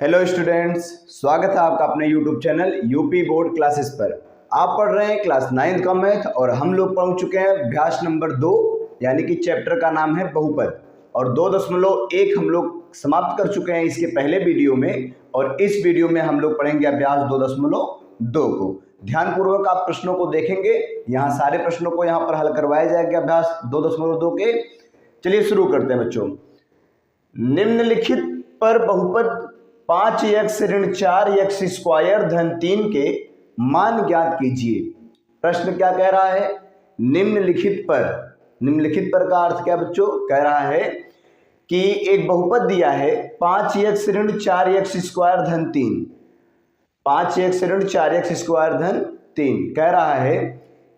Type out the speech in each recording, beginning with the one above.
Hello students, स्वागत है आपका अपने YouTube channel UP board classes पर। आप पढ़ रहे हैं क्लास 9 का मैथ और हम लोग पढ़ चुके हैं अभ्यास नंबर 2 यानी कि चैप्टर का नाम है बहुपद और 2.1 हम लोग समाप्त कर चुके हैं इसके पहले वीडियो में। और इस वीडियो में हम लोग पढ़ेंगे अभ्यास 2.2 को। ध्यानपूर्वक आप प्रश्नों को देखेंगे, यहाँ सारे प्रश्नों को यहाँ पर हल करवाए जाएंगे अभ्यास 2.2 के। चलिए शुरू करते हैं बच्चों। निम्नलिखित पर बहुपद 5x ऋण 4x स्क्वायर धन 3 के मान ज्ञात कीजिए। प्रश्न क्या कह रहा है? निम्नलिखित पर का अर्थ क्या बच्चों? कह रहा है कि एक बहुपद दिया है 5x ऋण 4x स्क्वायर धन 3, 5x ऋण 4x स्क्वायर धन 3 कह रहा है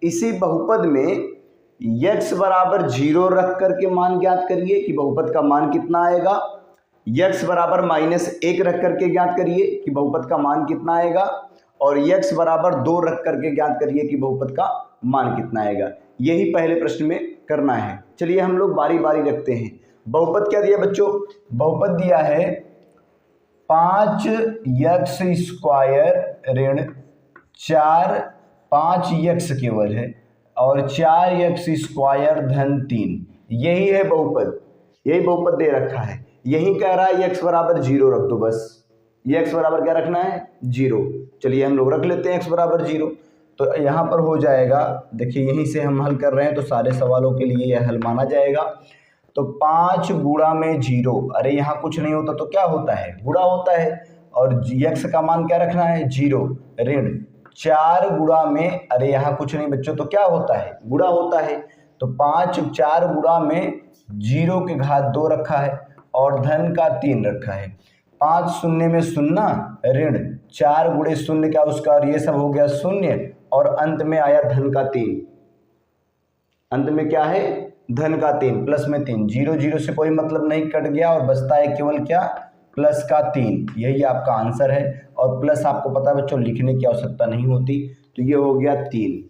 इसी बहुपद में x बराबर 0 रख करके मान ज्ञात करिए कि बहुपद का मान कितना आएगा। x बराबर -1 रख करके ज्ञात करिए कि बहुपद का मान कितना आएगा और x बराबर 2 रख करके ज्ञात करिए कि बहुपद का मान कितना आएगा। यही पहले प्रश्न में करना है। चलिए हम लोग बारी बारी रखते हैं। बहुपद क्या दिया बच्चों? बहुपद दिया है 5x स्क्वायर ऋण 4, 5x केवल है और 4x स्क्वायर धन 3, यही है बहुपद। यही बहुपद दे रखा है। यही कह रहा है x बराबर 0 रख दो बस। ये x बराबर क्या रखना है? 0। चलिए हम लोग रख लेते हैं x बराबर 0। तो यहाँ पर हो जाएगा, देखिए यहीं से हम हल कर रहे हैं तो सारे सवालों के लिए यह हल माना जाएगा। तो 5 गुणा में 0, अरे यहाँ कुछ नहीं होता तो क्या होता है? गुणा होता है। और x का मान क्या रखना है? 0 ऋण 4 गुणा में, अरे यहाँ कुछ नहीं बच्चों तो क्या होता है? गुणा होता है। तो 5 4 गुणा में 0 के घात 2 रखा है और धन का 3 रखा है। 5 शून्य में 0 ऋण 4 गुणे 0 क्या उसका, और ये सब हो गया 0 और अंत में आया धन का 3। अंत में क्या है? धन का 3 प्लस में 3। 0 0 से कोई मतलब नहीं, कट गया और बचता है केवल क्या? प्लस का 3। यही आपका आंसर है। और प्लस आपको पता है बच्चों लिखने की आवश्यकता नहीं होती। तो ये हो गया 3।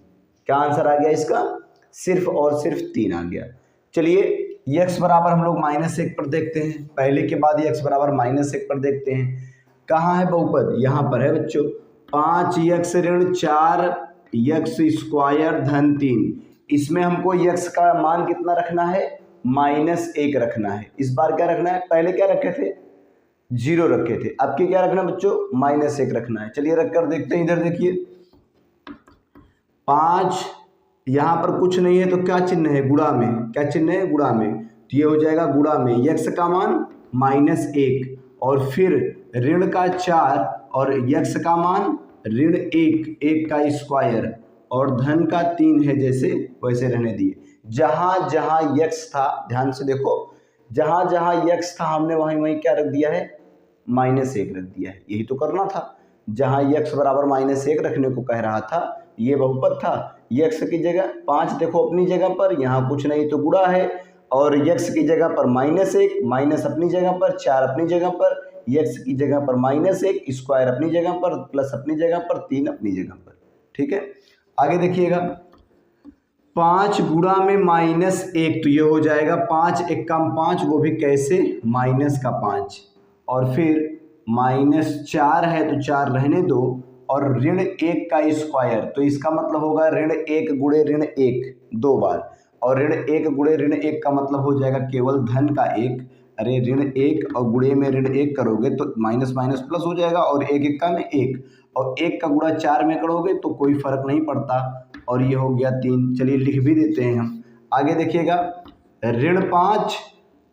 क्या आंसर आ गया इसका? सिर्फ और सिर्फ 3 आ गया। चलिए x बराबर हम लोग -1 पर देखते हैं। पहले के बाद x बराबर -1 पर देखते हैं। कहाँ है बहुपद? यहाँ पर है बच्चों। 5x ऋण 4x स्क्वायर धन 3, इसमें हमको x का मान कितना रखना है? -1 रखना है। इस बार क्या रखना है? पहले क्या रखे थे? 0 रखे थे। अब क्या रखना है बच्चों? -1 रखना है। चलिए रख कर देखते हैं। इधर देखिए 5, यहाँ पर कुछ नहीं है तो क्या चिन्ह है? गुणा में। क्या चिन्ह है? गुणा में। तो ये हो जाएगा गुणा में x का मान -1 और फिर ऋण का 4 और x का मान ऋण 1 का स्क्वायर और धन का 3 है, जैसे वैसे रहने दिए। जहाँ जहाँ x था, ध्यान से देखो, जहाँ जहाँ x था हमने वहीं वहीं क्या रख दिया है? -1 रख दिया है। यही तो करना था। जहाँ x बराबर -1 रखने को कह रहा था, ये बहुपद था। x की जगह 5 देखो अपनी जगह पर, यहाँ कुछ नहीं तो गुणा है, और x की जगह पर -1, माइनस अपनी जगह पर, 4 अपनी जगह पर, x की जगह पर -1, स्क्वायर अपनी जगह पर, प्लस अपनी जगह पर, 3 अपनी जगह पर। ठीक है, आगे देखिएगा 5 गुणा में -1, तो ये हो जाएगा 5 1 कम 5, वो भी कैसे? माइनस का 5 और फिर -4 है तो 4 रहने दो और ऋण 1 का स्क्वायर, तो इसका मतलब होगा ऋण 1 गुणे ऋण 1 2 बार, और ऋण 1 गुणे ऋण 1 का मतलब हो जाएगा केवल धन का 1। अरे ऋण 1 और गुणे में ऋण 1 करोगे तो माइनस माइनस प्लस हो जाएगा और 1 1 का में 1, और 1 का गुणा 4 में करोगे तो कोई फर्क नहीं पड़ता, और ये हो गया 3। चलिए लिख भी देते हैं हम। आगे देखिएगा ऋण 5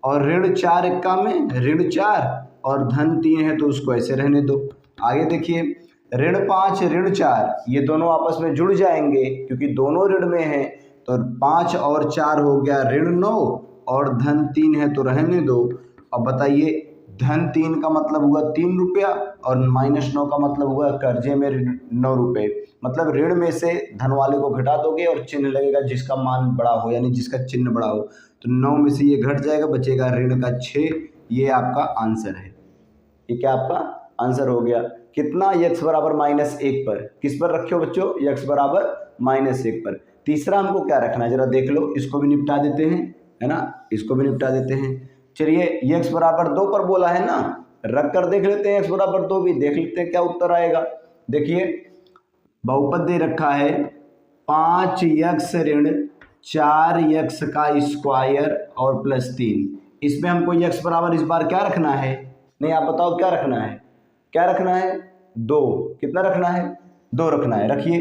और ऋण 4 1 में ऋण 4 और धन 3 है तो उसको ऐसे रहने दो। आगे देखिए ऋण 5 ऋण 4, ये दोनों आपस में जुड़ जाएंगे क्योंकि दोनों ऋण में है। तो 5 और 4 हो गया ऋण 9 और धन 3 है तो रहने दो। अब बताइए धन 3 का मतलब हुआ 3 रुपया और -9 का मतलब हुआ कर्जे में 9 रुपये। मतलब ऋण में से धन वाले को घटा दोगे और चिन्ह लगेगा जिसका मान बड़ा हो, यानी जिसका चिन्ह बड़ा हो। तो 9 में से ये घट जाएगा, बचेगा ऋण का 6। ये आपका आंसर है। ये क्या आपका आंसर हो गया? कितना? x बराबर -1 पर। किस पर रखे हो बच्चों? x बराबर -1 पर। तीसरा हमको क्या रखना है जरा देख लो, इसको भी निपटा देते हैं, है ना, इसको भी निपटा देते हैं। चलिए x बराबर 2 पर बोला है ना, रख कर देख लेते हैं x बराबर 2 भी, देख लेते हैं क्या उत्तर आएगा। देखिए बहुपद दे रखा है 5x ऋण 4x का स्क्वायर और प्लस 3। इसमें हमको x बराबर इस बार क्या रखना है, नहीं आप बताओ क्या रखना है, क्या रखना है 2, कितना रखना है 2 रखना है। रखिए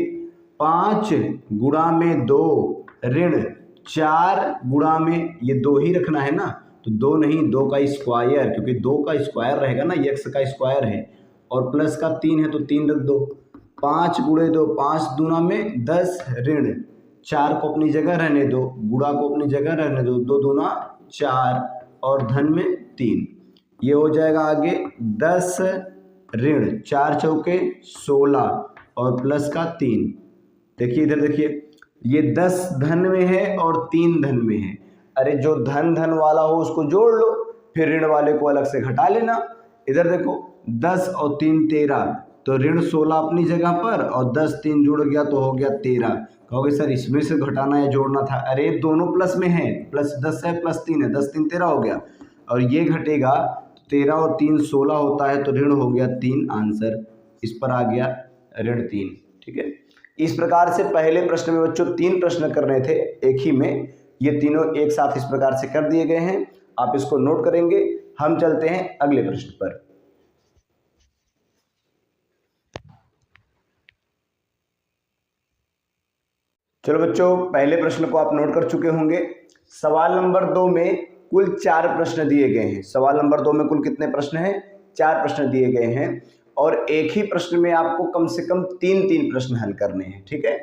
5 गुणा में 2 ऋण 4 गुणा में ये 2 ही रखना है ना, तो 2 नहीं 2 का स्क्वायर, क्योंकि 2 का स्क्वायर रहेगा ना, x का स्क्वायर है और प्लस का 3 है तो 3 रख दो। 5 गुणे 2 5 दूना में 10 ऋण 4 को अपनी जगह रहने दो, गुणा को अपनी जगह रहने दो, 2 दूना 4 और धन में 3, ये हो जाएगा आगे 10 ऋण 4 चौके 16 और प्लस का 3। देखिए इधर देखिए ये 10 धन में है और 3 धन में है, अरे जो धन धन वाला हो उसको जोड़ लो, फिर ऋण वाले को अलग से घटा लेना। इधर देखो 10 और 3 13, तो ऋण 16 अपनी जगह पर और 10 3 जुड़ गया तो हो गया 13। कहोगे सर इसमें से घटाना या जोड़ना था, अरे दोनों प्लस में है, प्लस 10 है प्लस 3 है, 10 3 13 हो गया और ये घटेगा 13 और 3 16 होता है, तो ऋण हो गया 3, आंसर इस पर आ गया ऋण 3। ठीक है, इस प्रकार से पहले प्रश्न में बच्चों 3 प्रश्न करने थे एक ही में, ये तीनों एक साथ इस प्रकार से कर दिए गए हैं, आप इसको नोट करेंगे। हम चलते हैं अगले प्रश्न पर। चलो बच्चों पहले प्रश्न को आप नोट कर चुके होंगे। सवाल नंबर 2 में कुल 4 प्रश्न दिए गए हैं। सवाल नंबर 2 में कुल कितने प्रश्न हैं, 4 प्रश्न दिए गए हैं और एक ही प्रश्न में आपको कम से कम 3-3 प्रश्न हल करने हैं। ठीक है,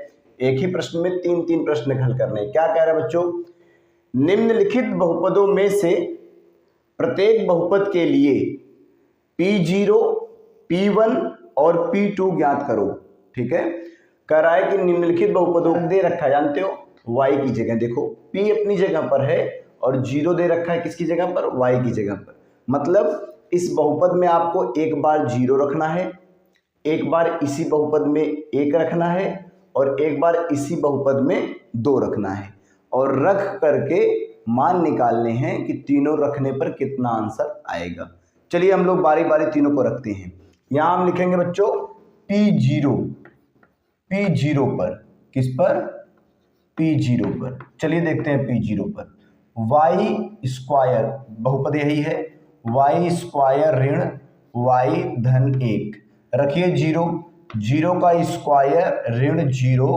एक ही प्रश्न में 3-3 प्रश्न हल करने हैं। क्या कह रहा है बच्चों, निम्नलिखित बहुपदों में से प्रत्येक बहुपद के लिए P0, P1 और P2 ज्ञात करो। ठीक है, कह रहा है कि निम्नलिखित बहुपदों दे रखा है, जानते हो y की जगह, देखो P अपनी जगह पर है और 0 दे रखा है किसकी जगह पर, y की जगह पर। मतलब इस बहुपद में आपको एक बार 0 रखना है, एक बार इसी बहुपद में 1 रखना है और एक बार इसी बहुपद में 2 रखना है और रख करके मान निकालने हैं कि तीनों रखने पर कितना आंसर आएगा। चलिए हम लोग बारी बारी तीनों को रखते हैं। यहाँ हम लिखेंगे बच्चों P0 पर, किस पर, P0 पर। चलिए देखते हैं P0 पर y स्क्वायर, बहुपद यही है, y स्क्वायर ऋण y धन 1, रखिए 0 का स्क्वायर ऋण 0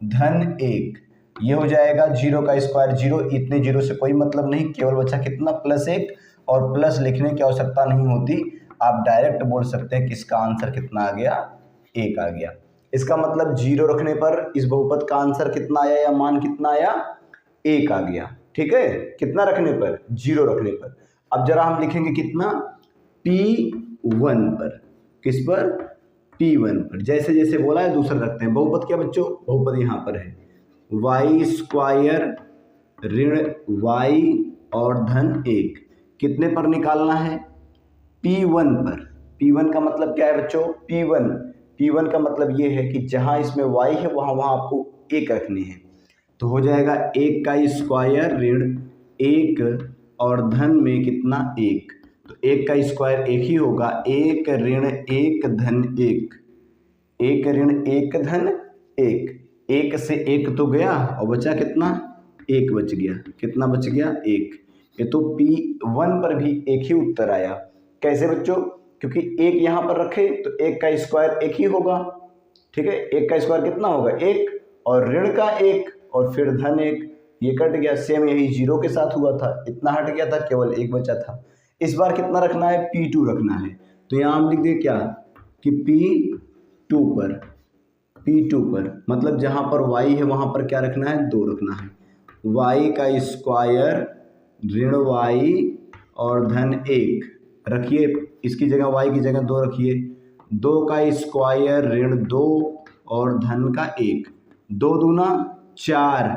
धन 1, ये हो जाएगा 0 का स्क्वायर 0, इतने 0 से कोई मतलब नहीं, केवल बचा कितना +1 और प्लस लिखने की आवश्यकता नहीं होती, आप डायरेक्ट बोल सकते हैं कि इसका आंसर कितना आ गया, 1 आ गया। इसका मतलब 0 रखने पर इस बहुपद का आंसर कितना आया या मान कितना आया, 1 आ गया। ठीक है, कितना रखने पर, 0 रखने पर। अब जरा हम लिखेंगे कितना, P1 पर, किस पर, P1 पर। जैसे जैसे बोला है दूसरा रखते हैं। बहुपद क्या बच्चों, बहुपद यहाँ पर है y स्क्वायर ऋण y और धन 1, कितने पर निकालना है, P1 पर। P1 का मतलब क्या है बच्चों, P1 का मतलब ये है कि जहाँ इसमें y है वहाँ आपको 1 रखनी है, तो हो जाएगा 1 का स्क्वायर ऋण 1 और धन में कितना, 1, तो 1 का स्क्वायर 1 ही होगा, 1 ऋण 1 धन 1, 1 ऋण 1 धन 1, 1 से 1 तो गया और बचा कितना, 1 बच गया, कितना बच गया, 1। ये तो P1 पर भी 1 ही उत्तर आया। कैसे बच्चों, क्योंकि 1 यहाँ पर रखे तो 1 का स्क्वायर 1 ही होगा। ठीक है, 1 का स्क्वायर कितना होगा, 1 और ऋण का 1 और फिर धन 1, ये कट गया। सेम यही 0 के साथ हुआ था, इतना हट गया था, केवल 1 बचा था। इस बार कितना रखना है, P2 रखना है, तो यहाँ हम लिख दें क्या कि P2 पर मतलब जहाँ पर y है वहाँ पर क्या रखना है, 2 रखना है। y का स्क्वायर ऋण y और धन 1, रखिए इसकी जगह y की जगह 2 रखिए, 2 का स्क्वायर ऋण 2 और धन का 1, 2 दूना 4,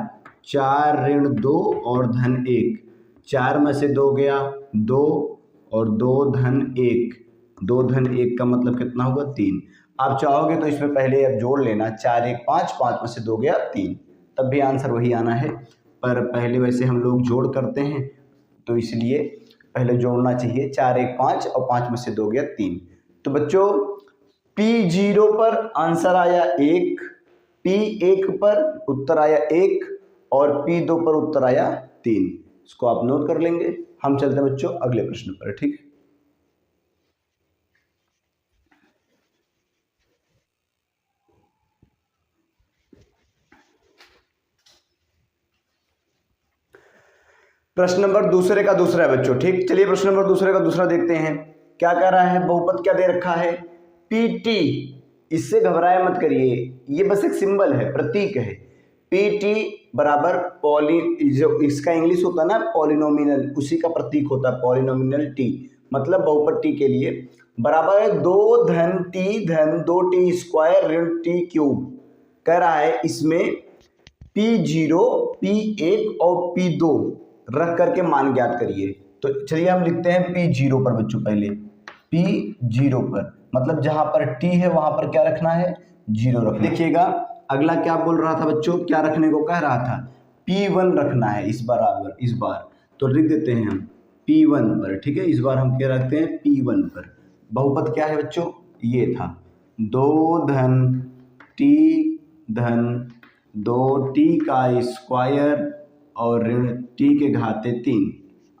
4 ऋण 2 और धन 1, 4 में से 2 गया 2 और 2 धन 1, 2 धन 1 का मतलब कितना होगा, 3। आप चाहोगे तो इसमें पहले अब जोड़ लेना, 4 1 5, 5 में से 2 गया 3, तब भी आंसर वही आना है, पर पहले वैसे हम लोग जोड़ करते हैं तो इसलिए पहले जोड़ना चाहिए। 4 1 5 और 5 में से 2 गया 3। तो बच्चों P0 पर आंसर आया 1, P1 पर उत्तर आया 1 और P2 पर उत्तर आया 3। इसको आप नोट कर लेंगे। हम चलते हैं बच्चों अगले प्रश्न पर, ठीक है। प्रश्न नंबर दूसरे का दूसरा है बच्चों, ठीक। चलिए प्रश्न नंबर दूसरे का दूसरा देखते हैं क्या कह रहा है। बहुपद क्या दे रखा है, PT। इससे घबराया मत करिए, ये बस एक सिंबल है, प्रतीक है। PT बराबर जो इसका इंग्लिश होता है ना पॉलिनोमिनल, उसी का प्रतीक होता है पॉलिनोमिनल T। मतलब बहुपद T के लिए बराबर है 2 धन T धन 2T स्क्वायर ऋण T क्यूब। कह रहा है इसमें P0, P1 और P2 रख करके मान ज्ञात करिए। तो चलिए हम लिखते हैं P0 पर बच्चों, पहले P0 पर मतलब जहां पर T है वहां पर क्या रखना है, 0 रखना। देखिएगा अगला क्या बोल रहा था बच्चों, क्या रखने को कह रहा था, P1 रखना है इस बार। तो लिख देते हैं हम P1 पर, ठीक है। इस बार हम क्या रखते हैं, P1 पर। बहुपद क्या है बच्चों, ये था 2 धन T धन 2T का स्क्वायर और ऋण T के घाते 3।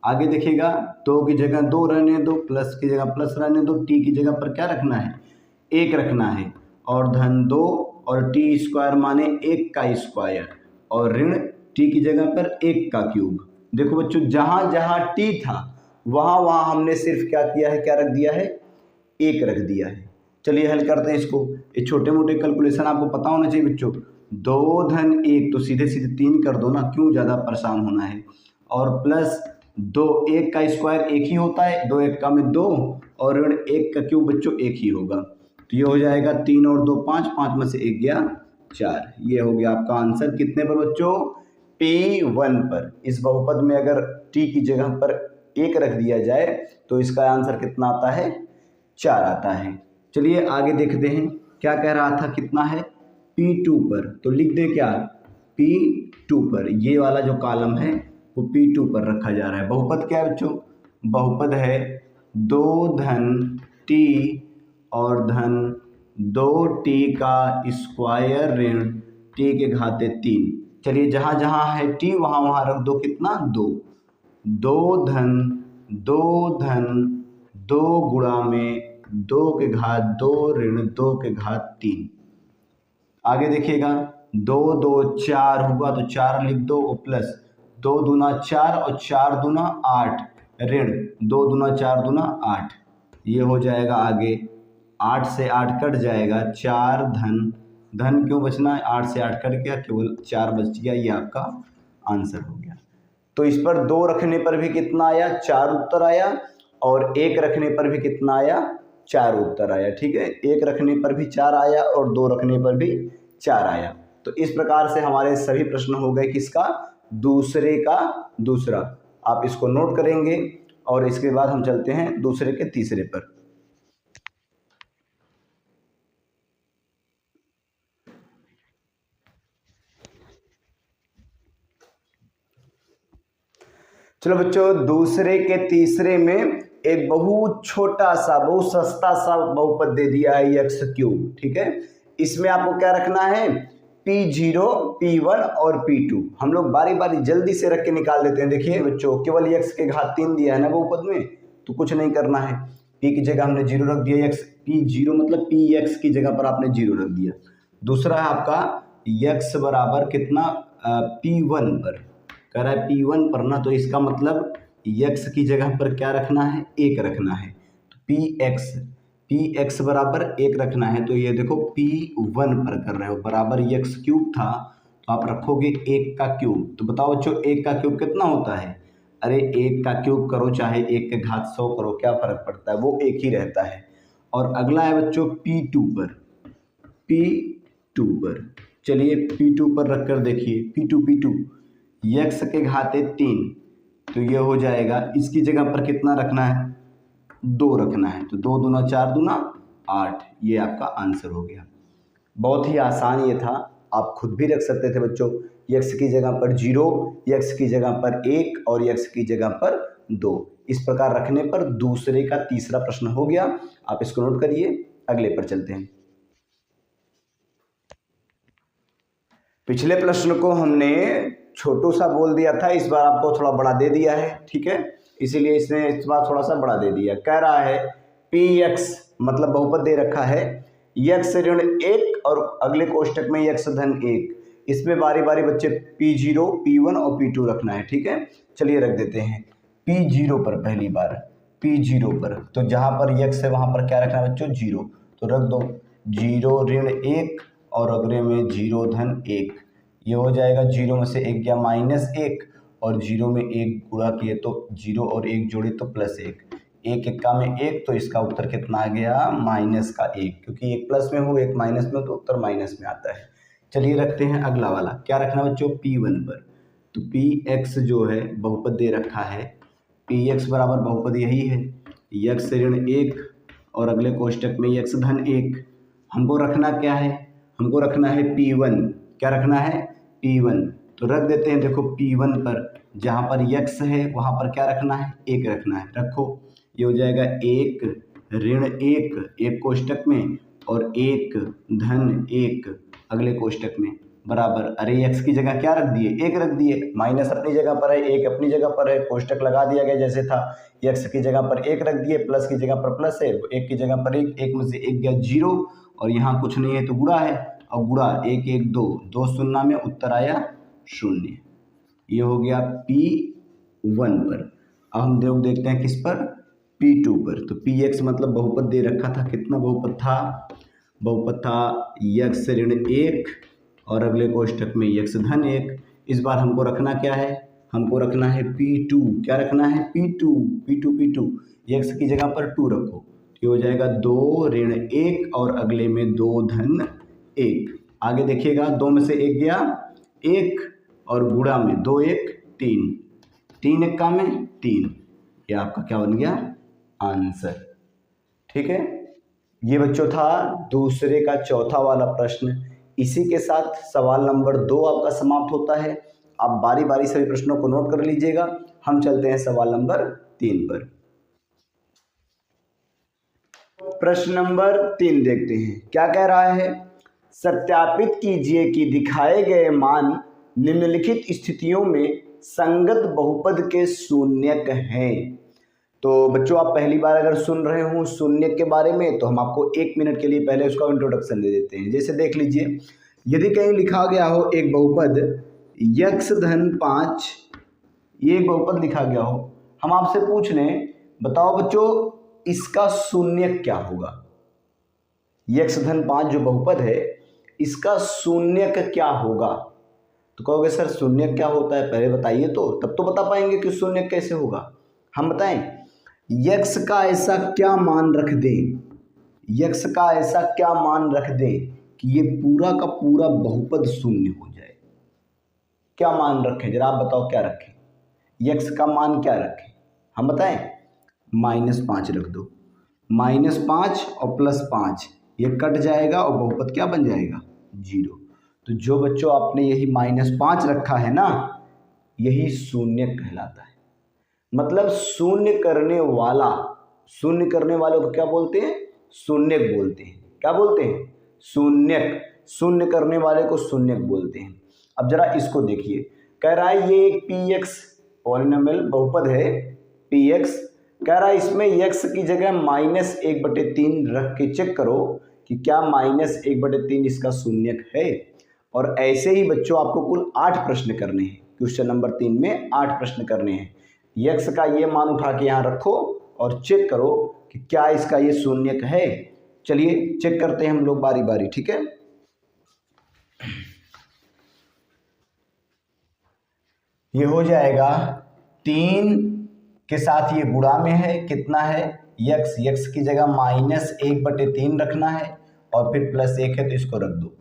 आगे देखिएगा 2 की जगह 2 रहने दो, प्लस की जगह प्लस रहने दो, T की जगह पर क्या रखना है, 1 रखना है और धन 2 और T स्क्वायर माने 1 का स्क्वायर और ऋण T की जगह पर 1 का क्यूब। देखो बच्चों जहां जहां T था वहां वहां हमने सिर्फ क्या किया है, क्या रख दिया है, 1 रख दिया है। चलिए हल करते हैं इसको। ये छोटे मोटे कैलकुलेशन आपको पता होना चाहिए बच्चों। 2 धन 1 तो सीधे सीधे 3 कर दो ना, क्यों ज़्यादा परेशान होना है। और प्लस 2, 1 का स्क्वायर 1 ही होता है, 2 1 का में 2 और ऋण 1 का क्यूब बच्चों 1 ही होगा। तो ये हो जाएगा 3 और 2 5, 5 में से 1 गया 4। ये हो गया आपका आंसर कितने पर बच्चों, P1 पर। इस बहुपद में अगर T की जगह पर 1 रख दिया जाए तो इसका आंसर कितना आता है, 4 आता है। चलिए आगे देखते हैं क्या कह रहा था, कितना है, P2 पर। तो लिख दे क्या, P2 पर। ये वाला जो कॉलम है वो P2 पर रखा जा रहा है। बहुपद क्या है बच्चों, बहुपद है 2 धन T और धन 2T का स्क्वायर ऋण T के घाते 3। चलिए जहाँ जहाँ है T वहाँ वहाँ रख दो कितना, 2। 2 धन 2 गुणा में 2 के घात 2 ऋण 2 के घात 3। आगे देखिएगा 2 2 4 होगा तो 4 लिख दो और प्लस 2 दूना 4 और 4 दूना 8 ऋण 2 दूना 4 दूना 8। ये हो जाएगा आगे 8 से 8 कट जाएगा, 4 धन क्यों बचना है, 8 से 8 कट गया, केवल 4 बच गया। ये आपका आंसर हो गया। तो इस पर 2 रखने पर भी कितना आया, 4 उत्तर आया और 1 रखने पर भी कितना आया, 4 उत्तर आया। ठीक है, 1 रखने पर भी 4 आया और 2 रखने पर भी 4 आया। तो इस प्रकार से हमारे सभी प्रश्न हो गए किसका, दूसरे का दूसरा। आप इसको नोट करेंगे और इसके बाद हम चलते हैं दूसरे के तीसरे पर। चलो बच्चों, दूसरे के तीसरे में एक बहुत छोटा सा बहुत सस्ता सा बहुपद दे दिया है एक्स क्यूब। ठीक है, इसमें आपको क्या रखना है, P0, P1 और P2। हम लोग बारी बारी जल्दी से रख के निकाल देते हैं। देखिए बच्चों, केवल x के घात 3 दिया है ना बहुपद में, तो कुछ नहीं करना है। p की जगह हमने 0 रख दिया, x P0 मतलब px की जगह पर आपने 0 रख दिया। दूसरा है आपका x बराबर कितना, P1 पर। कह रहा है P1 पर ना, तो इसका मतलब x की जगह पर क्या रखना है, 1 रखना है। तो px बराबर 1 रखना है। तो ये देखो P1 पर कर रहे हो, बराबर x क्यूब था तो आप रखोगे 1 का क्यूब। तो बताओ बच्चों 1 का क्यूब कितना होता है, अरे 1 का क्यूब करो चाहे 1 के घात 100 करो, क्या फर्क पड़ता है, वो 1 ही रहता है। और अगला है बच्चों P2 पर। चलिए P2 पर रख कर देखिए, P2 x के घाते 3, तो ये हो जाएगा, इसकी जगह पर कितना रखना है, 2 रखना है। तो 2 दूना 4 दूना 8, ये आपका आंसर हो गया। बहुत ही आसान ये था, आप खुद भी रख सकते थे बच्चों। x की जगह पर 0, x की जगह पर 1 और x की जगह पर 2। इस प्रकार रखने पर दूसरे का तीसरा प्रश्न हो गया। आप इसको नोट करिए, अगले पर चलते हैं। पिछले प्रश्न को हमने छोटू सा बोल दिया था, इस बार आपको थोड़ा बड़ा दे दिया है, ठीक है, इसीलिए इसने इस बार थोड़ा सा बड़ा दे दिया। कह रहा है px मतलब बहुपद दे रखा है x ऋण 1 और अगले कोष्टक में x धन 1। इसमें बारी बारी बच्चे P0, P1 और P2 रखना है, ठीक है। चलिए रख देते हैं P0 पर, पहली बार P0 पर, तो जहाँ पर x है वहाँ पर क्या रखना है बच्चों, 0, तो रख दो 0 ऋण 1 और अगले में 0 धन 1। ये हो जाएगा 0 में से 1 गया -1 और 0 में 1 गुणा किए तो 0 और 1 जोड़े तो +1, 1 एक्का में 1, तो इसका उत्तर कितना आ गया -1, क्योंकि 1 प्लस में हो 1 माइनस में, तो उत्तर माइनस में आता है। चलिए रखते हैं अगला वाला, क्या रखना बच्चों, P1 पर, तो Px जो है बहुपद दे रखा है, Px बराबर बहुपद यही है x ऋण 1 और अगले कोष्टक में x धन 1। हमको रखना क्या है, हमको रखना है P1, क्या रखना है P1, तो रख देते हैं। देखो P1 पर जहाँ पर x है वहाँ पर क्या रखना है, 1 रखना है, रखो। ये हो जाएगा 1 ऋण 1 एक कोष्टक में और 1 धन 1 अगले कोष्टक में, बराबर, अरे x की जगह क्या रख दिए, 1 रख दिए, माइनस अपनी जगह पर है, 1 अपनी जगह पर है, कोष्टक लगा दिया गया जैसे था, x की जगह पर 1 रख दिए, प्लस की जगह पर प्लस है, 1 की जगह पर 1, 1 में से 1 गया 0 और यहाँ कुछ नहीं है तो गुणा है, और गुणा 1 1 2, 2 शून्य में उत्तर आया 0। ये हो गया P1 पर। अब हम देखते हैं किस पर, P2 पर, तो Px मतलब बहुपद दे रखा था, कितना बहुपद था, बहुपद था x ऋण 1 और अगले कोष्टक में x धन 1। इस बार हमको रखना क्या है, हमको रखना है P2, क्या रखना है P2, x की जगह पर 2 रखो, ये हो जाएगा 2 ऋण 1 और अगले में 2 धन 1। आगे देखिएगा 2 में से 1 गया 1 और गुणा में 2 1 3, 3 एक्का में 3, ये आपका क्या बन गया आंसर, ठीक है। ये बच्चों था दूसरे का चौथा वाला प्रश्न। इसी के साथ सवाल नंबर 2 आपका समाप्त होता है। आप बारी बारी सभी प्रश्नों को नोट कर लीजिएगा। हम चलते हैं सवाल नंबर 3 पर। प्रश्न नंबर 3 देखते हैं, क्या कह रहा है, सत्यापित कीजिए कि दिखाए गए मान निम्नलिखित स्थितियों में संगत बहुपद के शून्यक हैं। तो बच्चों आप पहली बार अगर सुन रहे हो शून्यक के बारे में, तो हम आपको 1 मिनट के लिए पहले उसका इंट्रोडक्शन दे देते हैं। जैसे देख लीजिए, यदि कहीं लिखा गया हो एक बहुपद x धन 5, ये एक बहुपद लिखा गया हो, हम आपसे पूछ लें, बताओ बच्चों इसका शून्यक क्या होगा, x धन 5 जो बहुपद है इसका शून्यक क्या होगा। तो कहोगे सर शून्यक क्या होता है, पहले बताइए तो, तब तो बता पाएंगे कि शून्यक कैसे होगा। हम बताएं, x का ऐसा क्या मान रख दें, x का ऐसा क्या मान रख दें कि ये पूरा का पूरा बहुपद शून्य हो जाए। क्या मान रखें जरा आप बताओ, क्या रखें, x का मान क्या रखें, हम बताएं, -5 रख दो, -5 और +5 ये कट जाएगा और बहुपद क्या बन जाएगा 0। तो जो बच्चों आपने यही -5 रखा है ना, यही शून्य कहलाता है। मतलब शून्य करने वाला, शून्य करने वाले को क्या बोलते हैं, शून्यक बोलते हैं। क्या बोलते हैं, शून्यक, शून्य करने वाले को शून्यक बोलते हैं। अब जरा इसको देखिए, कह रहा है ये एक Px पॉलिनोमियल बहुपद है Px, कह रहा है इसमें x की जगह -1/3 रख के चेक करो कि क्या -1/3 इसका शून्यक है। और ऐसे ही बच्चों आपको कुल 8 प्रश्न करने हैं, क्वेश्चन नंबर 3 में 8 प्रश्न करने हैं। x का ये मान उठा के यहाँ रखो और चेक करो कि क्या इसका ये शून्यक है। चलिए चेक करते हैं हम लोग बारी बारी, ठीक है। ये हो जाएगा 3 के साथ ये गुणा में है, कितना है x की जगह -1/3 रखना है और फिर +1 है तो इसको रख दो।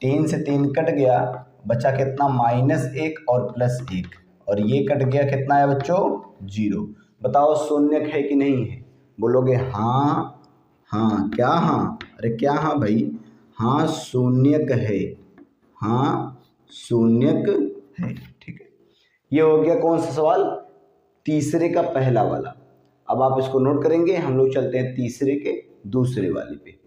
3 से 3 कट गया, बचा कितना -1 और +1 और ये कट गया, कितना है बच्चों 0। बताओ शून्यक है कि नहीं है, बोलोगे हाँ हाँ, क्या हाँ, अरे क्या हाँ भाई, हाँ शून्यक है, हाँ शून्यक है, ठीक है। ये हो गया कौन सा सवाल, तीसरे का पहला वाला। अब आप इसको नोट करेंगे, हम लोग चलते हैं तीसरे के दूसरे वाले पे।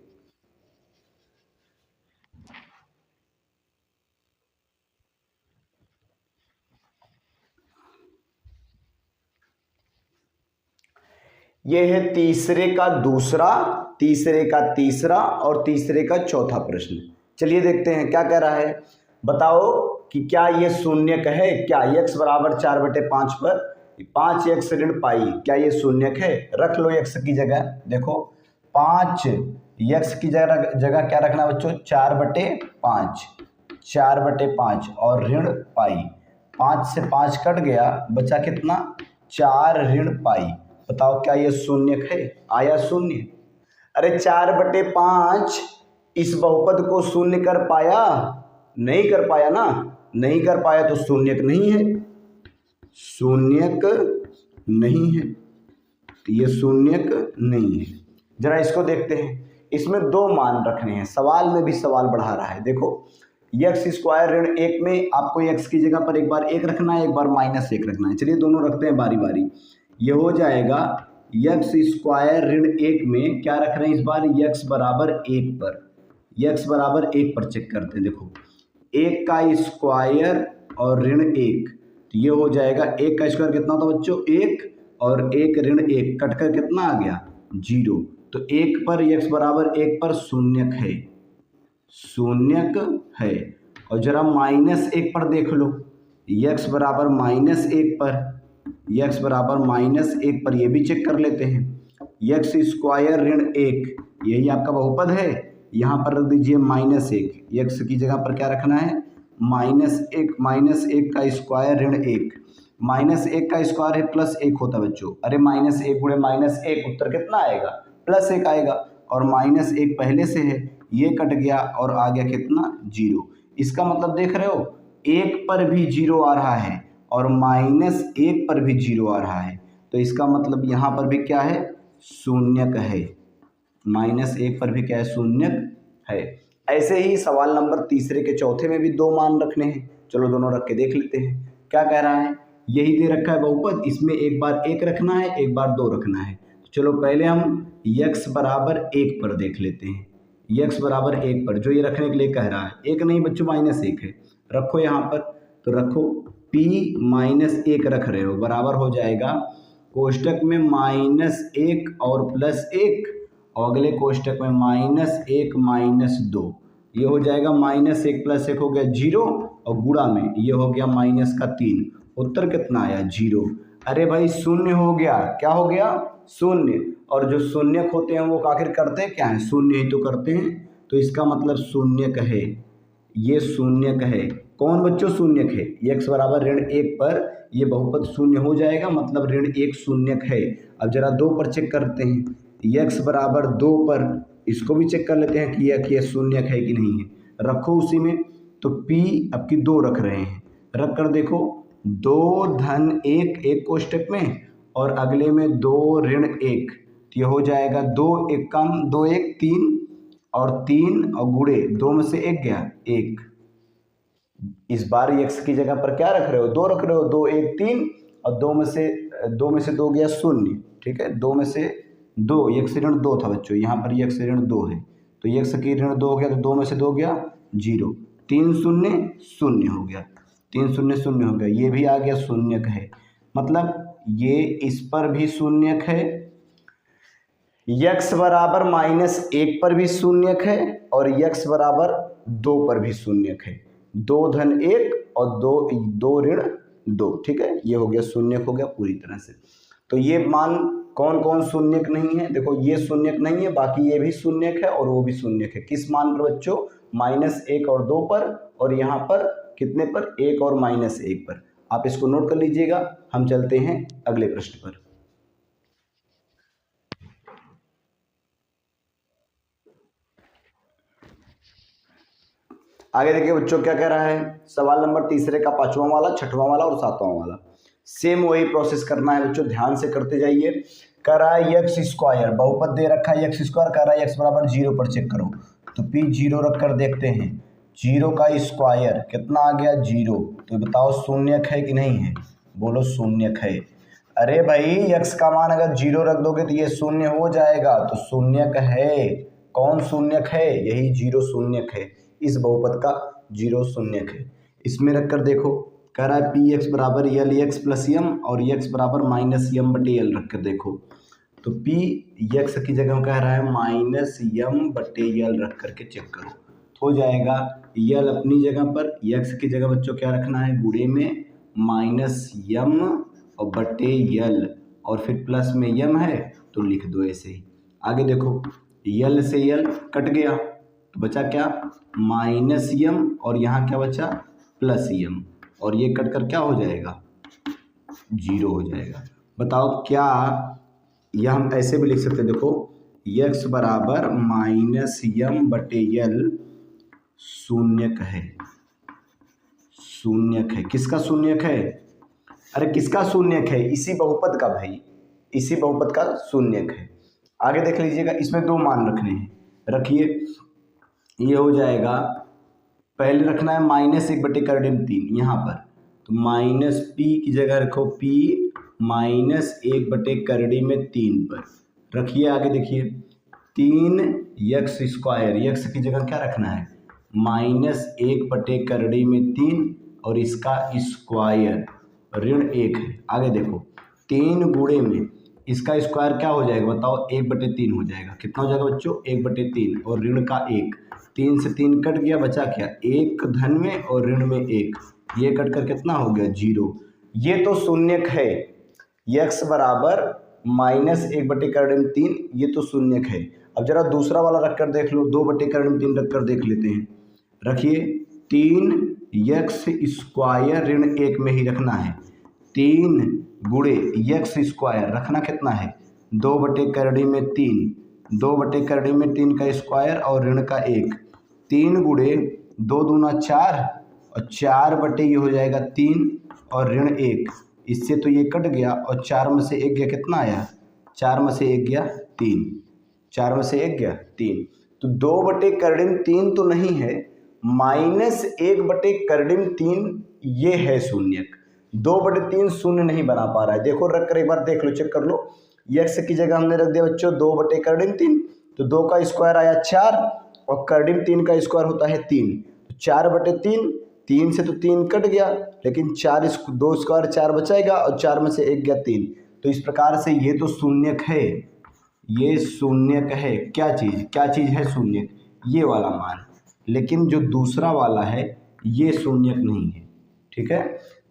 यह है तीसरे का दूसरा, तीसरे का तीसरा और तीसरे का चौथा प्रश्न। चलिए देखते हैं क्या कह रहा है। बताओ कि क्या ये शून्यक है, क्या x बराबर 4/5 पर 5x ऋण पाई, क्या ये शून्यक है? रख लो x की जगह, देखो 5x की जगह क्या रखना बच्चों, 4/5, 4/5 और ऋण पाई, 5 से 5 कट गया, बचा कितना, 4 ऋण पाई। बताओ क्या ये शून्यक है? आया शून्य। अरे 4/5 इस बहुपद को शून्य कर पाया? नहीं कर पाया ना, नहीं कर पाया तो शून्यक नहीं है, शून्यक नहीं है, ये शून्यक नहीं है। जरा इसको देखते हैं, इसमें दो मान रखने हैं, सवाल में भी सवाल बढ़ा रहा है। देखो x² ऋण 1 में आपको x की जगह पर एक बार 1 रखना है, एक बार -1 रखना है। चलिए दोनों रखते हैं बारी बारी। ये हो जाएगा x² ऋण 1 में क्या रख रहे हैं इस बार, x बराबर 1 पर, x बराबर 1 पर चेक करते हैं। देखो 1 का स्क्वायर और ऋण 1, तो ये हो जाएगा 1 का स्क्वायर कितना होता बच्चों, 1 और 1 ऋण 1 कटकर कितना आ गया, 0। तो 1 पर x बराबर 1 पर शून्यक है, शून्यक है। और जरा -1 पर देख लो, x बराबर -1 पर, x बराबर -1 पर ये भी चेक कर लेते हैं। x² ऋण 1 यही आपका बहुपद है, यहाँ पर रख दीजिए -1, x की जगह पर क्या रखना है, -1 का स्क्वायर ऋण 1, -1 का स्क्वायर है +1 होता है बच्चों। अरे -1 गुणे -1 उत्तर कितना आएगा, +1 आएगा, और -1 पहले से है, ये कट गया और आ गया कितना, 0। इसका मतलब देख रहे हो, 1 पर भी 0 आ रहा है और -1 पर भी 0 आ रहा है, तो इसका मतलब यहाँ पर भी क्या है, शून्यक है, -1 पर भी क्या है, शून्यक है। ऐसे ही सवाल नंबर तीसरे के चौथे में भी दो मान रखने हैं। चलो दोनों रख के देख लेते हैं क्या कह रहा है। यही दे रखा है बहुपद, इसमें एक बार 1 रखना है, एक बार 2 रखना है। चलो पहले हम x बराबर 1 पर देख लेते हैं, x बराबर 1 पर जो ये रखने के लिए कह रहा है, 1 नहीं बच्चों -1 है, रखो यहाँ पर। तो रखो p -1 रख रहे हो, बराबर हो जाएगा कोष्टक में -1 और +1 और अगले कोष्टक में -1 -2, ये हो जाएगा -1 + 1 हो गया 0 और गुणा में ये हो गया -3। उत्तर कितना आया, 0। अरे भाई शून्य हो गया, क्या हो गया, शून्य। और जो शून्यक होते हैं वो आखिर करते क्या हैं, शून्य ही तो करते हैं, तो इसका मतलब शून्यक है, ये शून्यक है। कौन बच्चों शून्यक है, x बराबर ऋण 1 पर ये बहुपद शून्य हो जाएगा, मतलब ऋण 1 शून्यक है। अब जरा 2 पर चेक करते हैं, x बराबर 2 पर इसको भी चेक कर लेते हैं कि यह शून्यक है कि नहीं है। रखो उसी में, तो p अब की 2 रख रहे हैं, रख कर देखो 2 धन 1 एक कोष्टक में और अगले में 2 ऋण 1, तो ये हो जाएगा 2 1 कम 2 1 3 और 3 और गुणे 2 में से 1 गया 1। इस बार x की जगह पर क्या रख रहे हो, 2 रख रहे हो, 2 1 3 और 2 में से 2 गया 0, ठीक है। 2 में से 2, x ऋण 2 था बच्चों, यहाँ पर x ऋण 2 है, तो x की ऋण 2 हो गया, तो 2 में से 2 गया 0, 3 0 0 हो गया, 3 0 0 हो गया, ये भी आ गया शून्यक है। मतलब ये इस पर भी शून्यक है, x बराबर -1 पर भी शून्यक है और x बराबर 2 पर भी शून्यक है। 2 धन 1 और 2 ऋण 2, ठीक है, ये हो गया शून्यक हो गया पूरी तरह से। तो ये मान कौन कौन शून्यक नहीं है, देखो ये शून्यक नहीं है, बाकी ये भी शून्यक है और वो भी शून्यक है। किस मान पर बच्चों, -1 और 2 पर, और यहाँ पर कितने पर, 1 और -1 पर। आप इसको नोट कर लीजिएगा। हम चलते हैं अगले प्रश्न पर। आगे देखिए बच्चों क्या कह रहा है, सवाल नंबर तीसरे का 5वां वाला, 6वां वाला और 7वां वाला। सेम वही प्रोसेस करना है बच्चों, ध्यान से करते जाइए। कह रहा है x², बहुपद दे रखा है x², कह रहा है x बराबर 0 पर चेक करो, तो p 0 रख कर देखते हैं, 0 का स्क्वायर कितना आ गया 0, तो बताओ शून्यक है कि नहीं है, बोलो शून्यक है। अरे भाई x का मान अगर 0 रख दोगे तो ये शून्य हो जाएगा, तो शून्यक है। कौन शून्यक है? यही 0 शून्यक है। इस बहुपद का 0 शून्यक है। इसमें रखकर देखो, कह रहा है पी एक्स बराबर यल एक्स प्लस यम और एक्स बराबर माइनस यम बटे यल रख कर देखो, तो पी एक्स की जगह कह रहा है माइनस यम बटे यल रख करके चेक करो, तो हो जाएगा यल अपनी जगह पर, एक्स की जगह बच्चों क्या रखना है, गुणे में माइनस यम और बटे यल और फिर प्लस में यम है तो लिख दो ऐसे ही। आगे देखो, यल से यल कट गया तो बचा क्या, माइनस यम और यहाँ क्या बचा, प्लस यम, और ये कट कर क्या हो जाएगा, 0 हो जाएगा। बताओ क्या यह हम ऐसे भी लिख सकते हैं, देखो x बराबर माइनस यम बटे यल शून्यक है। शून्यक है, किसका शून्यक है? अरे किसका शून्यक है? इसी बहुपद का भाई, इसी बहुपद का शून्यक है। आगे देख लीजिएगा, इसमें 2 मान रखने हैं, रखिए। ये हो जाएगा, पहले रखना है माइनस 1 बटे कर डिम 3 यहाँ पर, तो माइनस पी की जगह रखो p माइनस 1 बटे करड़ी में 3 पर रखिए। आगे देखिए 3 एक्स स्क्वायर, एक्स की जगह क्या रखना है, माइनस 1 बटे करड़ी में 3 और इसका स्क्वायर ऋण 1 है। आगे देखो 3 गुणे में इसका स्क्वायर क्या हो जाएगा बताओ, 1 बटे 3 हो जाएगा। कितना हो जाएगा बच्चों, 1 बटे 3 और ऋण का 1, 3 से 3 कट गया, बचा क्या, 1 धन में और ऋण में 1, ये कट कर कितना हो गया, 0। ये तो शून्यक है, x बराबर माइनस 1 बटे कर में 3, ये तो शून्यक है। अब जरा दूसरा वाला रख कर देख लो, 2 बटे कर में 3 रख कर देख लेते हैं। रखिए 3x स्क्वायर ऋण 1 में ही रखना है, 3 गुणे एक्स स्क्वायर रखना कितना है, 2 बटे करड़ी में 3, 2 बटे करड़ी में 3 का स्क्वायर और ऋण का 1, 3 गुणे 2 दूना 4 और 4 बटे ये हो जाएगा 3 और ऋण 1, इससे तो ये कट गया और 4 में से 1 गया, कितना आया, 4 में से 1 गया 3, 4 में से 1 गया 3, तो 2 बटे करड़ी में 3 तो नहीं है, माइनस 1 बटे करड़ी में 3 ये है शून्यक। 2 बटे 3 शून्य नहीं बना पा रहा है, देखो रख कर एक बार देख लो, चेक कर लो। एक्स की जगह हमने रख दिया बच्चों 2 बटे करड़ी में 3, तो 2 का स्क्वायर आया 4 और करड़ी में 3 का स्क्वायर होता है 3, तो 4 बटे 3, 3 से तो 3 कट गया, लेकिन 2 स्क्वायर 4 बचाएगा और 4 में से 1 गया 3, तो इस प्रकार से ये तो शून्यक है, ये शून्यक है। क्या चीज़ है शून्यक, ये वाला मान, लेकिन जो दूसरा वाला है ये शून्यक नहीं है। ठीक है,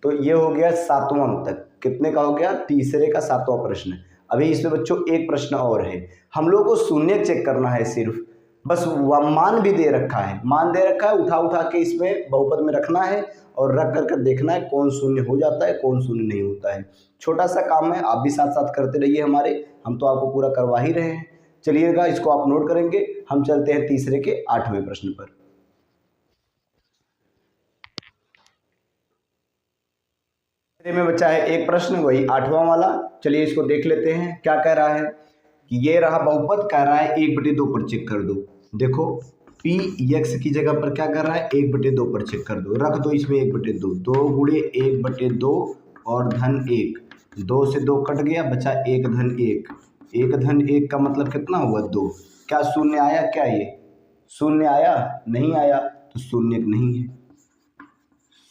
तो ये हो गया 7वां तक। कितने का हो गया, तीसरे का 7वां प्रश्न। अभी इसमें बच्चों एक प्रश्न और है, हम लोग को शून्यक चेक करना है सिर्फ, बस मान भी दे रखा है, मान दे रखा है, उठा के इसमें बहुपद में रखना है और रख कर देखना है कौन शून्य हो जाता है कौन शून्य नहीं होता है। छोटा सा काम है, आप भी साथ साथ करते रहिए हमारे, हम तो आपको पूरा करवा ही रहे हैं। चलिएगा, इसको आप नोट करेंगे। हम चलते हैं तीसरे के 8वें प्रश्न पर। में बचा है एक प्रश्न, वही 8वां वाला। चलिए इसको देख लेते हैं, क्या कह रहा है कि ये रहा बहुपद, कह रहा है 1/2 पर चेक कर दो। देखो पी एक्स की जगह पर क्या कर रहा है, 1/2 पर चेक कर दो, रख दो इसमें 1/2, 2 गुणे 1/2 और धन 1, 2 से 2 कट गया, बचा 1 धन 1, 1 धन 1 का मतलब कितना हुआ 2। क्या शून्य आया, क्या ये शून्य आया, नहीं आया, तो शून्यक नहीं है,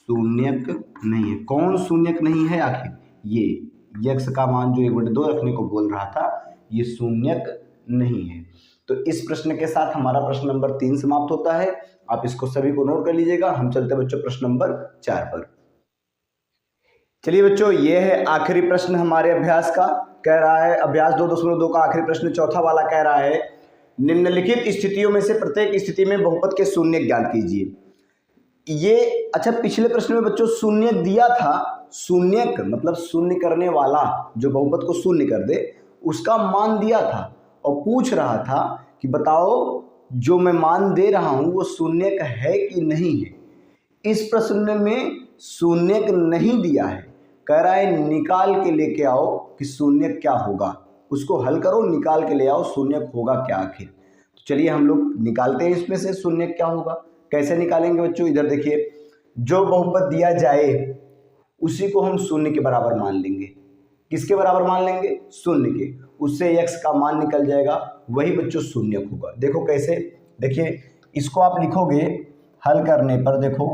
शून्यक नहीं है। कौन शून्यक नहीं है आखिर, ये x का मान जो 1/2 रखने को बोल रहा था, ये शून्यक नहीं है। तो इस प्रश्न के साथ हमारा प्रश्न नंबर 3 समाप्त होता है। आप इसको सभी को नोट कर लीजिएगा। हम चलते हैं बच्चों प्रश्न नंबर 4 पर। चलिए बच्चों, ये है आखिरी प्रश्न हमारे अभ्यास का। कह रहा है अभ्यास 2.2 का आखिरी प्रश्न, चौथा वाला कह रहा है निम्नलिखित स्थितियों में से प्रत्येक स्थिति में बहुपद के शून्यक ज्ञात कीजिए। ये अच्छा, पिछले प्रश्न में बच्चों शून्य दिया था, शून्यक मतलब शून्य करने वाला, जो बहुपद को शून्य कर दे, उसका मान दिया था और पूछ रहा था कि बताओ जो मैं मान दे रहा हूं वो शून्यक है कि नहीं है। इस प्रश्न में शून्यक नहीं दिया है, कह रहा है निकाल के लेके आओ कि शून्यक क्या होगा, उसको हल करो, निकाल के ले आओ शून्यक होगा क्या आखिर। तो चलिए हम लोग निकालते हैं इसमें से शून्यक क्या होगा। कैसे निकालेंगे बच्चों, इधर देखिए, जो बहुपद दिया जाए उसी को हम शून्य के बराबर मान लेंगे। किसके बराबर मान लेंगे, शून्य के, उससे x का मान निकल जाएगा, वही बच्चों शून्यक होगा। देखो कैसे, देखिए इसको आप लिखोगे हल करने पर, देखो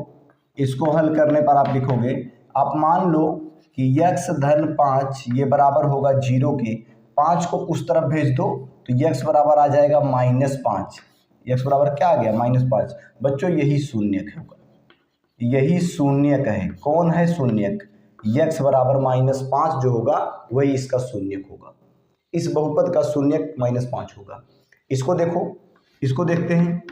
इसको हल करने पर आप लिखोगे, आप मान लो कि x धन 5 ये बराबर होगा 0 के, 5 को उस तरफ भेज दो तो x बराबर आ जाएगा -5, x बराबर क्या आ गया -5। बच्चों यही शून्यक होगा, यही शून्यक है। कौन है शून्यक, x बराबर -5 जो होगा वही इसका शून्यक होगा। इस बहुपद का शून्यक -5 होगा। इसको देखो, इसको देखते हैं,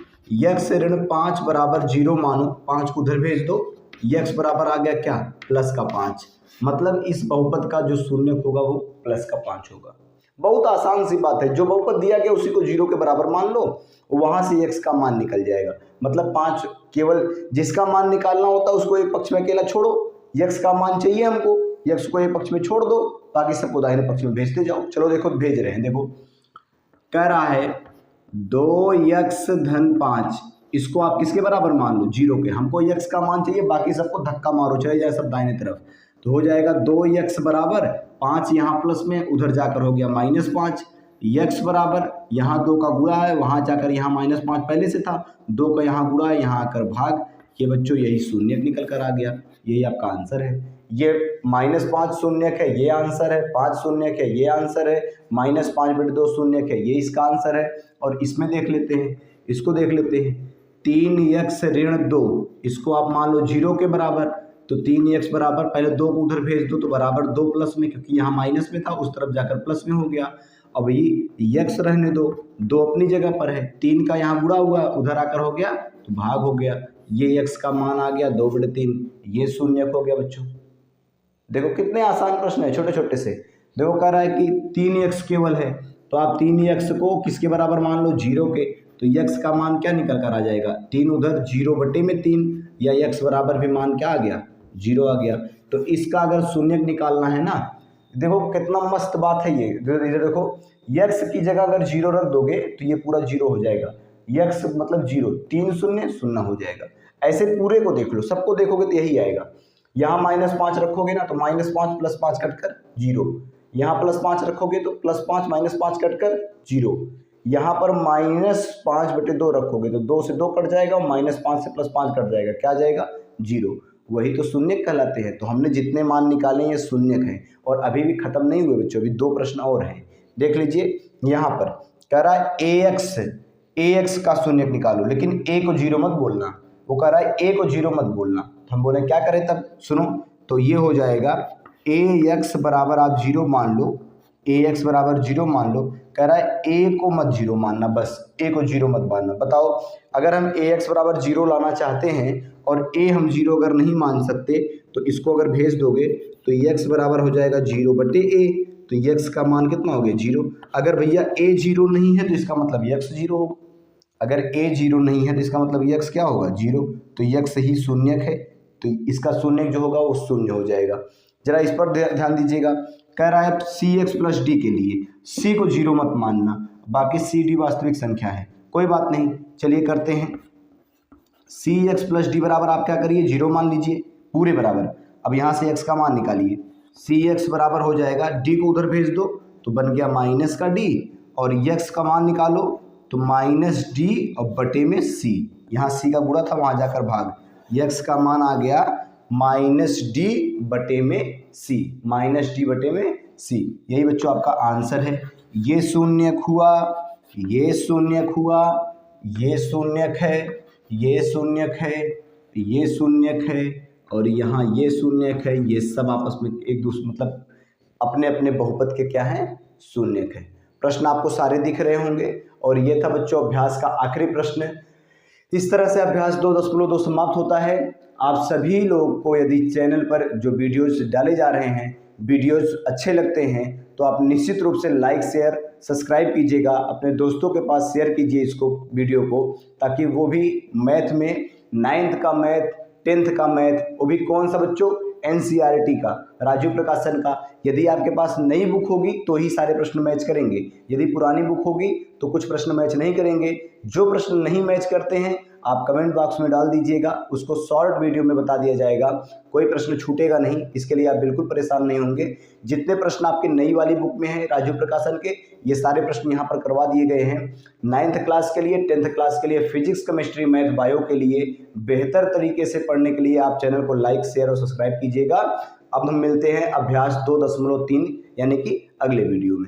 x ऋण 5 बराबर 0 मानो, 5 को उधर भेज दो, x बराबर आ गया क्या, +5। मतलब इस बहुपद का जो शून्यक होगा वो +5 होगा। बहुत आसान सी बात है, जो बहुपद दिया गया उसी को 0 के बराबर मान लो, वहां से x का मान निकल जाएगा। मतलब 5 केवल जिसका मान निकालना होता है उसको एक पक्ष में अकेला छोड़ो, x का मान चाहिए हमको, x को एक पक्ष में छोड़ दो, बाकी सबको दाहिने पक्ष में भेजते जाओ। चलो देखो भेज रहे हैं, देखो कह रहा है 2x धन 5, इसको आप किसके बराबर मान लो, 0 के। हमको x का मान चाहिए, बाकी सबको धक्का मारो, चले जाए सब दाहिने तरफ, तो हो जाएगा 2x बराबर 5, यहाँ प्लस में उधर जाकर हो गया -5, x बराबर यहाँ 2 का गुणा है, वहाँ जाकर यहाँ -5 पहले से था, 2 का यहाँ गुणा है, यहाँ आकर भाग। ये बच्चों यही शून्यक निकल कर आ गया, यही आपका आंसर है। ये -5 शून्यक है, ये आंसर है, 5 शून्यक है, ये आंसर है, -5/2 शून्यक है, ये इसका आंसर है। और इसमें देख लेते हैं, इसको देख लेते हैं, 3x ऋण 2, इसको आप मान लो 0 के बराबर, तो 3x बराबर, पहले 2 को उधर भेज दो तो बराबर 2 प्लस में, क्योंकि यहाँ माइनस में था उस तरफ जाकर प्लस में हो गया। अब ये x रहने दो, 2 अपनी जगह पर है, 3 का यहाँ गुणा हुआ उधर आकर हो गया तो भाग हो गया, ये x का मान आ गया 2/3, ये शून्यक हो गया बच्चों। देखो कितने आसान प्रश्न है, छोटे छोटे से। देखो कह रहा है कि 3x केवल है, तो आप 3x को किसके बराबर मान लो, 0 के, तो x का मान क्या निकल कर आ जाएगा, 3 उधर 0/3, या x बराबर भी मान क्या आ गया, 0 आ गया। तो इसका अगर शून्यक निकालना है ना, देखो कितना मस्त बात है ये। इधर देखो, x की जगह अगर 0 रख दोगे तो ये पूरा 0 हो जाएगा, x मतलब 0, 3 शून्य 0 हो जाएगा। ऐसे पूरे को देख लो, सबको देखोगे तो यही आएगा। यहाँ -5 रखोगे ना तो -5 + 5 कटकर 0, यहाँ +5 रखोगे तो +5 - 5 कटकर 0, यहाँ पर -5/2 रखोगे तो 2 से 2 कट जाएगा, -5 से +5 कट जाएगा, क्या जाएगा, 0। वही तो शून्यक कहलाते हैं। तो हमने जितने मान निकाले ये शून्यक हैं, और अभी भी खत्म नहीं हुए बच्चों, अभी 2 प्रश्न और हैं। देख लीजिए, यहाँ पर कह रहा है ax का शून्यक निकालो, लेकिन a को 0 मत बोलना, वो कह रहा है a को 0 मत बोलना। तो हम बोले क्या करें तब, सुनो, तो ये हो जाएगा ax बराबर आप 0 मान लो, ax बराबर 0 मान लो। कह रहा है a को मत 0 मानना, बस a को 0 मत मानना। बताओ अगर हम ax बराबर 0 लाना चाहते हैं और a हम 0 अगर नहीं मान सकते तो इसको अगर भेज दोगे तो x बराबर हो जाएगा 0/a, तो x का मान कितना हो गया, 0। अगर भैया a 0 नहीं है तो इसका मतलब x 0 होगा, अगर a 0 नहीं है तो इसका मतलब x क्या होगा, 0। तो x ही शून्यक है, तो इसका शून्यक जो होगा वो शून्य हो जाएगा। जरा इस पर ध्यान दीजिएगा। कह रहा है cx + d के लिए c को 0 मत मानना, बाकी c d वास्तविक संख्या है, कोई बात नहीं। चलिए करते हैं, cx + d बराबर आप क्या करिए, 0 मान लीजिए पूरे बराबर। अब यहाँ से x का मान निकालिए, cx बराबर हो जाएगा, d को उधर भेज दो तो बन गया -d, और x का मान निकालो तो -d और बटे में c, यहाँ c का गुणा था वहाँ जाकर भाग, x का मान आ गया -d बटे में c, -d बटे में c। यही बच्चों आपका आंसर है। ये शून्यक हुआ, ये शून्यक हुआ, ये शून्यक है, ये शून्यक है, ये शून्यक है, और यहाँ ये शून्यक है। ये सब आपस में एक दूसरे मतलब अपने अपने बहुपद के क्या हैं, शून्यक है। प्रश्न आपको सारे दिख रहे होंगे, और ये था बच्चों अभ्यास का आखिरी प्रश्न। इस तरह से अभ्यास 2.2 समाप्त होता है। आप सभी लोग को यदि चैनल पर जो वीडियोस डाले जा रहे हैं, वीडियोस अच्छे लगते हैं तो आप निश्चित रूप से लाइक शेयर सब्सक्राइब कीजिएगा, अपने दोस्तों के पास शेयर कीजिए इसको वीडियो को, ताकि वो भी मैथ में 9th का मैथ 10th का मैथ, वो भी कौन सा बच्चों, NCERT का, राजीव प्रकाशन का। यदि आपके पास नई बुक होगी तो ही सारे प्रश्न मैच करेंगे, यदि पुरानी बुक होगी तो कुछ प्रश्न मैच नहीं करेंगे। जो प्रश्न नहीं मैच करते हैं आप कमेंट बॉक्स में डाल दीजिएगा, उसको शॉर्ट वीडियो में बता दिया जाएगा। कोई प्रश्न छूटेगा नहीं, इसके लिए आप बिल्कुल परेशान नहीं होंगे। जितने प्रश्न आपके नई वाली बुक में हैं राजू प्रकाशन के, ये सारे प्रश्न यहाँ पर करवा दिए गए हैं। 9th क्लास के लिए, 10th क्लास के लिए, फिजिक्स, केमिस्ट्री, मैथ, बायो के लिए बेहतर तरीके से पढ़ने के लिए आप चैनल को लाइक, शेयर और सब्सक्राइब कीजिएगा। अब हम मिलते हैं अभ्यास 2.3 यानी कि अगले वीडियो में।